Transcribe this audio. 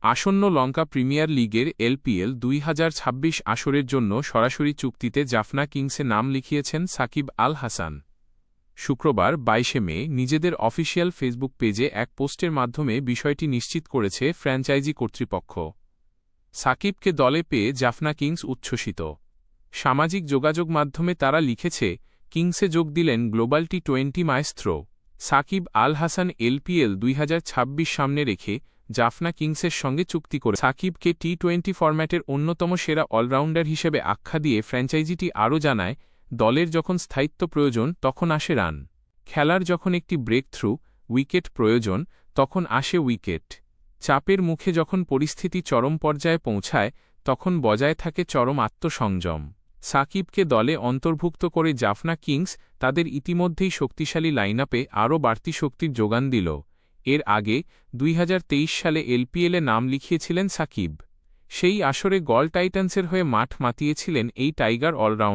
আসন্ন লঙ্কা প্রিমিয়ার লিগের এলপিএল ২০২৬ আসরের জন্য সরাসরি চুক্তিতে জাফনা কিংসে নাম লিখিয়েছেন সাকিব আল হাসান। শুক্রবার ২২ মে নিজেদের অফিসিয়াল ফেসবুক পেজে এক পোস্টের মাধ্যমে বিষয়টি নিশ্চিত করেছে ফ্র্যাঞ্চাইজি কর্তৃপক্ষ। সাকিবকে দলে পেয়ে জাফনা কিংস উচ্ছ্বসিত। সামাজিক যোগাযোগ মাধ্যমে তারা লিখেছে, কিংসে যোগ দিলেন গ্লোবাল টি-20 মায়েস্ত্রো সাকিব আল হাসান। এলপিএল ২০২৬ সামনে রেখে জাফনা কিংসের সঙ্গে চুক্তি করে সাকিবকে টি-20 ফরম্যাটের অন্যতম সেরা অলরাউন্ডার হিসেবে আখ্যা দিয়ে ফ্র্যাঞ্চাইজিটি আরও জানায়, দলের যখন স্থায়িত্ব প্রয়োজন তখন আসে রান, খেলার যখন একটি ব্রেক থ্রু উইকেট প্রয়োজন তখন আসে উইকেট, চাপের মুখে যখন পরিস্থিতি চরম পর্যায়ে পৌঁছায় তখন বজায় থাকে চরম আত্মসংযম। সাকিবকে দলে অন্তর্ভুক্ত করে জাফনা কিংস তাদের ইতিমধ্যেই শক্তিশালী লাইনআপে আরও বাড়তি শক্তির যোগান দিল। এর আগে ২০২৩ সালে এলপিএলে নাম লিখিয়েছিলেন সাকিব। সেই আসরে গল টাইটান্সের হয়ে মাঠ মাতিয়েছিলেন এই টাইগার অলরাউন্ডার।